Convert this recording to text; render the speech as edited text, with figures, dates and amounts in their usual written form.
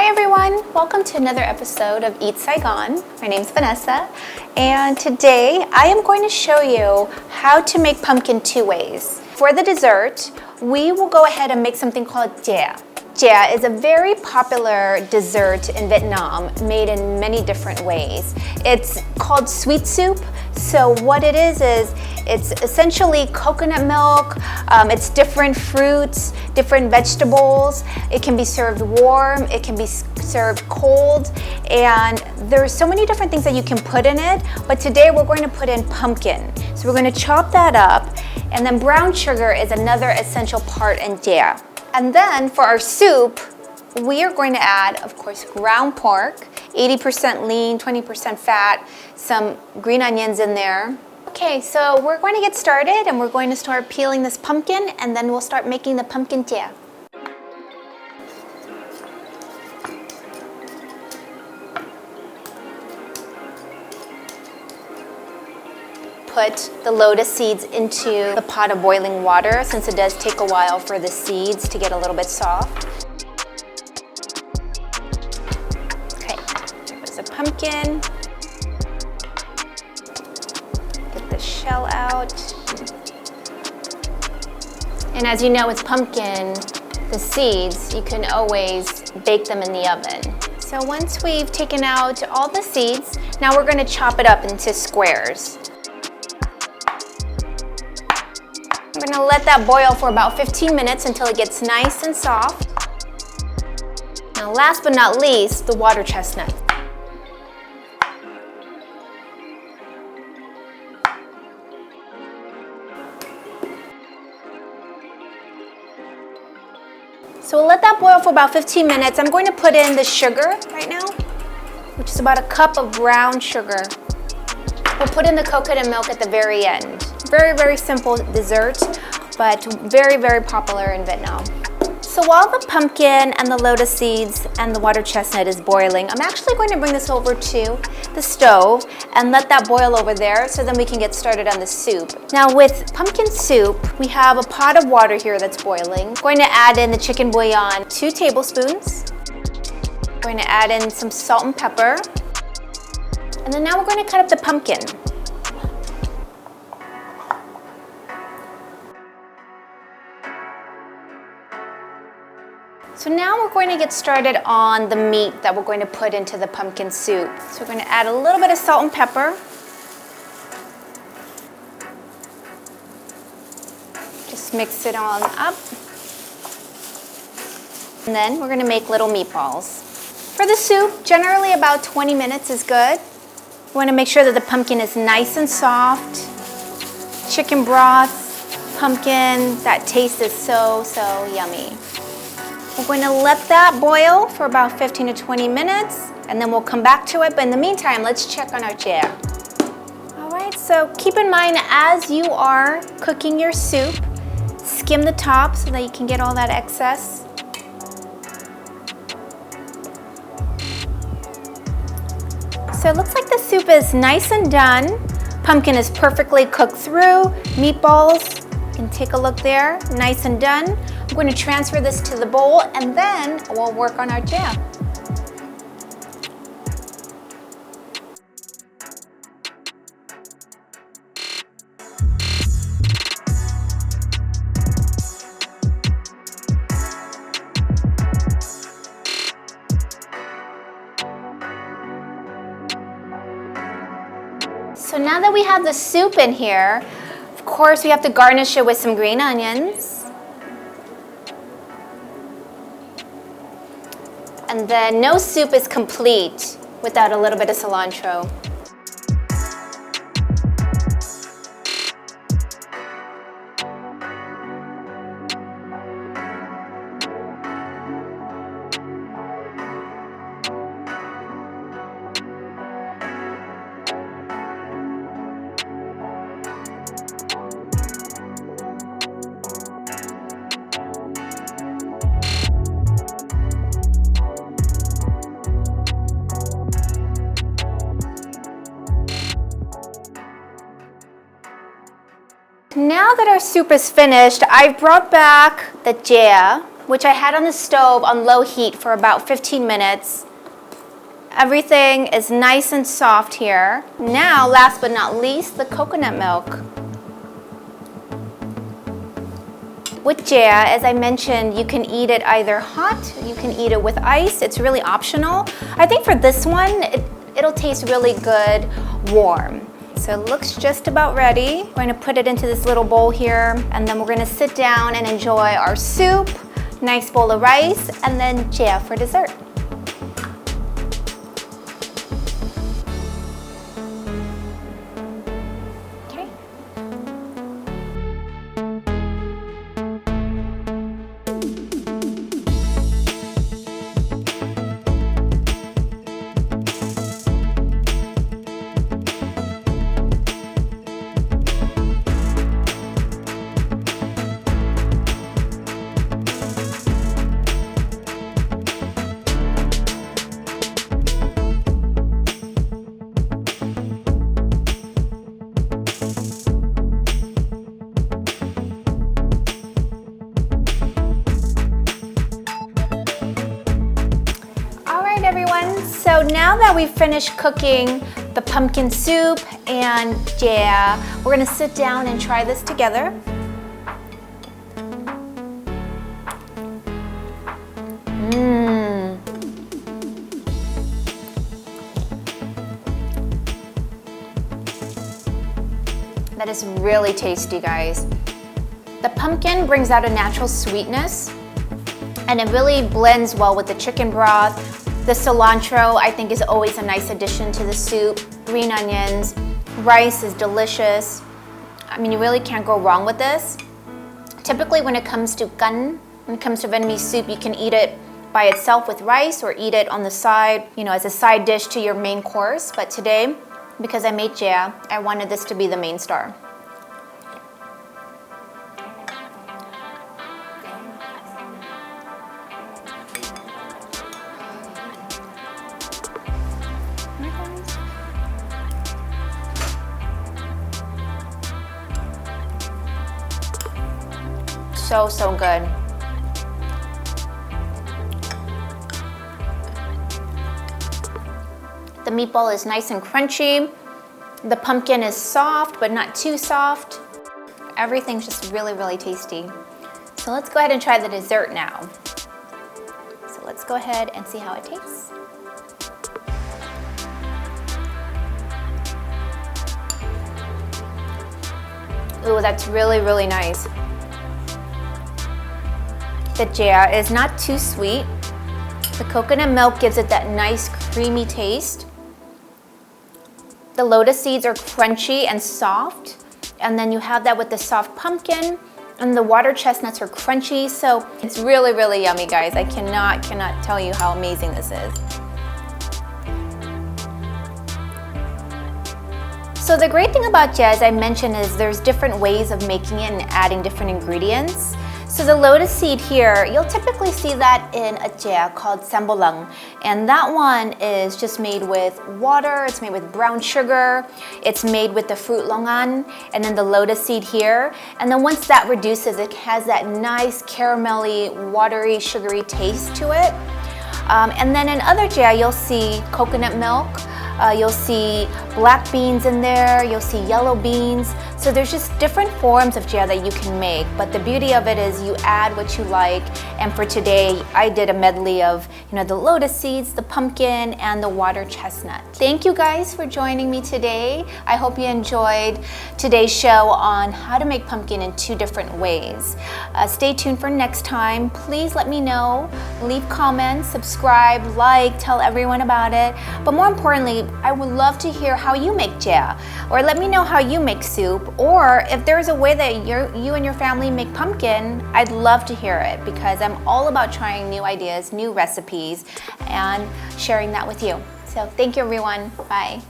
Hi everyone, welcome to another episode of Eat Saigon. My name's Vanessa, and today I am going to show you how to make pumpkin two ways. For the dessert, we will go ahead and make something called dẻ. Dẻ is a very popular dessert in Vietnam, made in many different ways. It's called sweet soup. So what it is it's essentially coconut milk, it's different fruits, different vegetables. It can be served warm, it can be served cold, and there's so many different things that you can put in it, but today we're going to put in pumpkin. So we're going to chop that up, and then brown sugar is another essential part in dẻ. And then for our soup, we are going to add, of course, ground pork, 80% lean, 20% fat, some green onions in there. Okay, so we're going to get started and we're going to start peeling this pumpkin, and then we'll start making the pumpkin dẻ. Put the lotus seeds into the pot of boiling water, since it does take a while for the seeds to get a little bit soft. Okay, there's a pumpkin. Get the shell out. And as you know, with pumpkin, the seeds, you can always bake them in the oven. So once we've taken out all the seeds, now we're going to chop it up into squares. We're going to let that boil for about 15 minutes until it gets nice and soft. Now last but not least, the water chestnut. So we'll let that boil for about 15 minutes. I'm going to put in the sugar right now, which is about a cup of brown sugar. We'll put in the coconut milk at the very end. Very, very simple dessert, but very, very popular in Vietnam. So while the pumpkin and the lotus seeds and the water chestnut is boiling, I'm actually going to bring this over to the stove and let that boil over there, so then we can get started on the soup. Now with pumpkin soup, we have a pot of water here that's boiling. I'm going to add in the chicken bouillon, 2 tablespoons. I'm going to add in some salt and pepper. And then now we're going to cut up the pumpkin. So now we're going to get started on the meat that we're going to put into the pumpkin soup. So we're going to add a little bit of salt and pepper. Just mix it all up. And then we're going to make little meatballs. For the soup, generally about 20 minutes is good. We want to make sure that the pumpkin is nice and soft. Chicken broth, pumpkin, that taste is so, so yummy. We're going to let that boil for about 15 to 20 minutes, and then we'll come back to it. But in the meantime, let's check on our dẻ. All right, so keep in mind as you are cooking your soup, skim the top so that you can get all that excess. So it looks like the soup is nice and done. Pumpkin is perfectly cooked through. Meatballs, you can take a look there, nice and done. I'm going to transfer this to the bowl, and then we'll work on our dẻ. So now that we have the soup in here, of course we have to garnish it with some green onions. And then no soup is complete without a little bit of cilantro. Now that our soup is finished, I've brought back the dẻ which I had on the stove on low heat for about 15 minutes. Everything is nice and soft here. Now, last but not least, the coconut milk. With jia, as I mentioned, you can eat it either hot, you can eat it with ice. It's really optional. I think for this one, it'll taste really good warm. So it looks just about ready. We're gonna put it into this little bowl here, and then we're gonna sit down and enjoy our soup, nice bowl of rice, and then jia for dessert. Everyone, so now that we've finished cooking the pumpkin soup and jia, we're gonna sit down and try this together. That is really tasty, guys. The pumpkin brings out a natural sweetness, and it really blends well with the chicken broth. The cilantro, I think, is always a nice addition to the soup. Green onions, rice is delicious. I mean, you really can't go wrong with this. Typically, when it comes to kan, when it comes to Vietnamese soup, you can eat it by itself with rice or eat it on the side, you know, as a side dish to your main course. But today, because I made jia, I wanted this to be the main star. So good. The meatball is nice and crunchy. The pumpkin is soft, but not too soft. Everything's just really, really tasty. So let's go ahead and try the dessert now. So let's go ahead and see how it tastes. Ooh, that's really, really nice. The jia is not too sweet. The coconut milk gives it that nice creamy taste. The lotus seeds are crunchy and soft. And then you have that with the soft pumpkin, and the water chestnuts are crunchy. So it's really, really yummy, guys. I cannot tell you how amazing this is. So the great thing about jia, as I mentioned, is there's different ways of making it and adding different ingredients. So the lotus seed here, you'll typically see that in a jia called sambolang. And that one is just made with water, it's made with brown sugar, it's made with the fruit longan, and then the lotus seed here. And then once that reduces, it has that nice caramelly, watery, sugary taste to it. And then in other jia, you'll see coconut milk, you'll see black beans in there, you'll see yellow beans. So there's just different forms of jia that you can make, but the beauty of it is you add what you like. And for today, I did a medley of, you know, the lotus seeds, the pumpkin, and the water chestnut. Thank you guys for joining me today. I hope you enjoyed today's show on how to make pumpkin in 2 different ways. Stay tuned for next time. Please let me know, leave comments, subscribe, like, tell everyone about it. But more importantly, I would love to hear how you make jia, or let me know how you make soup, or if there's a way that you and your family make pumpkin, I'd love to hear it, because I'm all about trying new ideas, new recipes, and sharing that with you. So thank you, everyone. Bye.